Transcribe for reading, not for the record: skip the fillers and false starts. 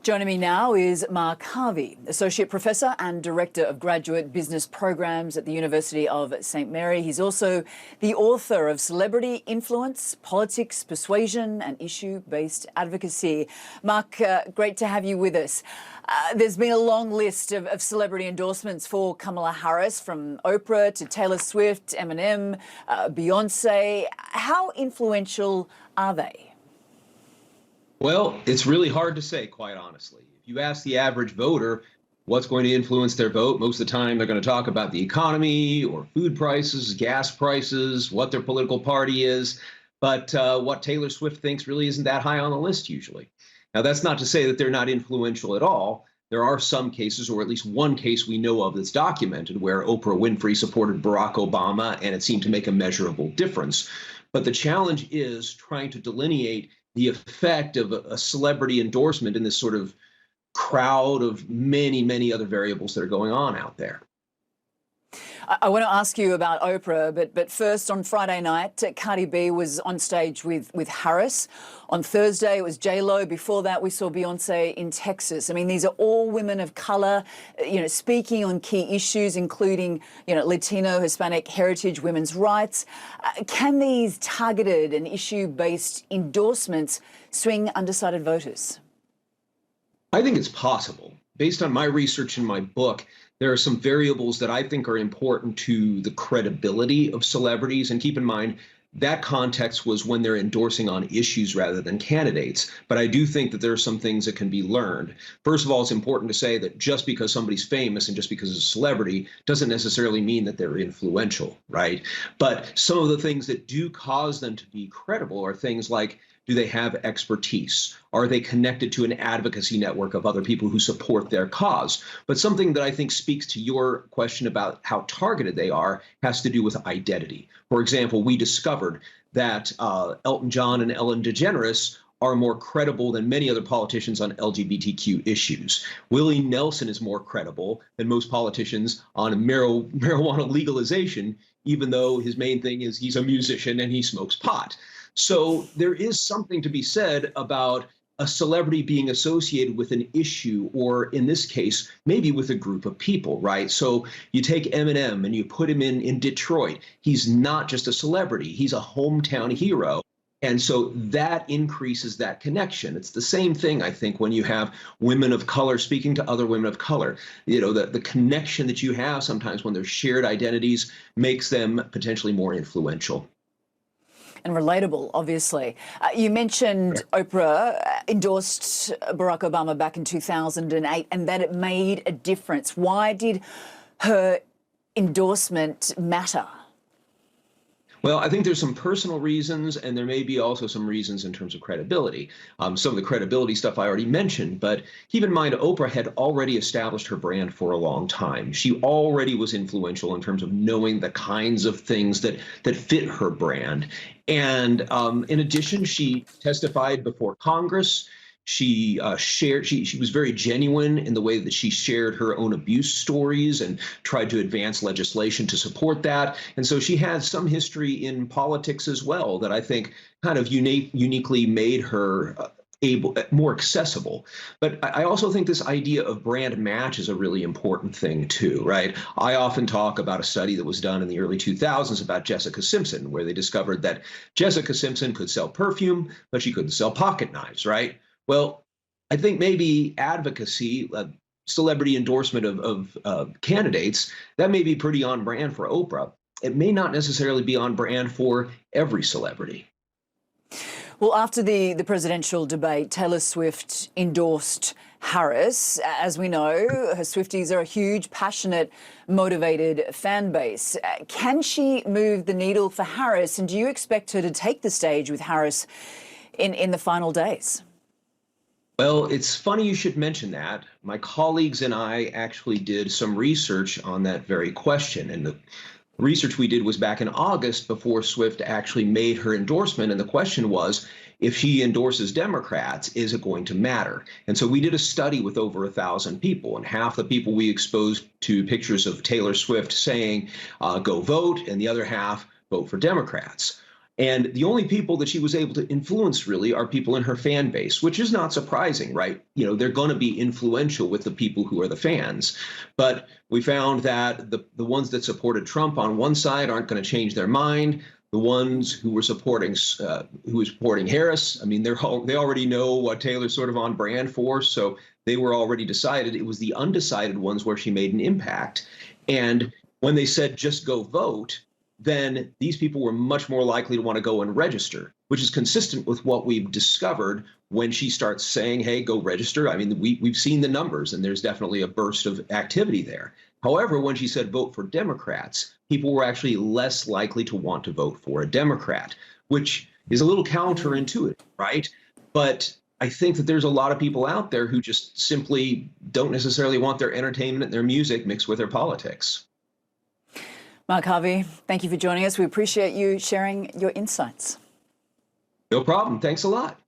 Joining me now is Mark Harvey, Associate Professor and Director of Graduate Business Programs at the University of St Mary. He's also the author of Celebrity Influence, Politics, Persuasion and Issue-Based Advocacy. Mark, great to have you with us. There's been a long list of celebrity endorsements for Kamala Harris, from Oprah to Taylor Swift, Eminem, Beyonce. How influential are they? Well, it's really hard to say, quite honestly. If you ask the average voter what's going to influence their vote, most of the time they're going to talk about the economy or food prices, gas prices, what their political party is. But what Taylor Swift thinks really isn't that high on the list usually. Now, that's not to say that they're not influential at all. There are some cases, or at least one case we know of that's documented, where Oprah Winfrey supported Barack Obama and it seemed to make a measurable difference. But the challenge is trying to delineate the effect of a celebrity endorsement in this sort of crowd of many, many other variables that are going on out there. I want to ask you about Oprah, but first, on Friday night, Cardi B was on stage with Harris. On Thursday, it was J-Lo. Before that, we saw Beyonce in Texas. I mean, these are all women of colour, speaking on key issues, including, Latino, Hispanic heritage, women's rights. Can these targeted and issue-based endorsements swing undecided voters? I think it's possible. Based on my research in my book, there are some variables that I think are important to the credibility of celebrities. And keep in mind, that context was when they're endorsing on issues rather than candidates. But I do think that there are some things that can be learned. First of all, it's important to say that just because somebody's famous and just because it's a celebrity doesn't necessarily mean that they're influential, right? But some of the things that do cause them to be credible are things like, do they have expertise? Are they connected to an advocacy network of other people who support their cause? But something that I think speaks to your question about how targeted they are has to do with identity. For example, we discovered that Elton John and Ellen DeGeneres are more credible than many other politicians on LGBTQ issues. Willie Nelson is more credible than most politicians on marijuana legalization, even though his main thing is he's a musician and he smokes pot. So there is something to be said about a celebrity being associated with an issue, or in this case, maybe with a group of people, right? So you take Eminem and you put him in Detroit. He's not just a celebrity, he's a hometown hero. And so that increases that connection. It's the same thing, I think, when you have women of color speaking to other women of color. The connection that you have sometimes when there's shared identities makes them potentially more influential. And relatable, obviously. You mentioned Oprah endorsed Barack Obama back in 2008 and that it made a difference. Why did her endorsement matter? Well, I think there's some personal reasons, and there may be also some reasons in terms of credibility. Some of the credibility stuff I already mentioned, but keep in mind, Oprah had already established her brand for a long time. She already was influential in terms of knowing the kinds of things that fit her brand. And in addition, she testified before Congress. She she was very genuine in the way that she shared her own abuse stories and tried to advance legislation to support that. And so she had some history in politics as well that I think kind of uniquely made her more accessible. But I also think this idea of brand match is a really important thing too, right? I often talk about a study that was done in the early 2000s about Jessica Simpson, where they discovered that Jessica Simpson could sell perfume, but she couldn't sell pocket knives, right? Well, I think maybe advocacy, celebrity endorsement of candidates, that may be pretty on brand for Oprah. It may not necessarily be on brand for every celebrity. Well, after the presidential debate, Taylor Swift endorsed Harris. As we know, her Swifties are a huge, passionate, motivated fan base. Can she move the needle for Harris? And do you expect her to take the stage with Harris in the final days? Well, it's funny you should mention that. My colleagues and I actually did some research on that very question. And the research we did was back in August before Swift actually made her endorsement. And the question was, if she endorses Democrats, is it going to matter? And so we did a study with over 1,000 people, and half the people we exposed to pictures of Taylor Swift saying, go vote, and the other half vote for Democrats. And the only people that she was able to influence really are people in her fan base, which is not surprising, right? You know, they're going to be influential with the people who are the fans. But we found that the ones that supported Trump on one side aren't going to change their mind. The ones who were supporting Harris, I mean, they already know what Taylor's sort of on brand for, so they were already decided. It was the undecided ones where she made an impact. And when they said just go vote, then these people were much more likely to want to go and register, which is consistent with what we've discovered when she starts saying, hey, go register. I mean, we've seen the numbers, and there's definitely a burst of activity there. However, when she said vote for Democrats, people were actually less likely to want to vote for a Democrat, which is a little counterintuitive, right? But I think that there's a lot of people out there who just simply don't necessarily want their entertainment and their music mixed with their politics. Mark Harvey, thank you for joining us. We appreciate you sharing your insights. No problem. Thanks a lot.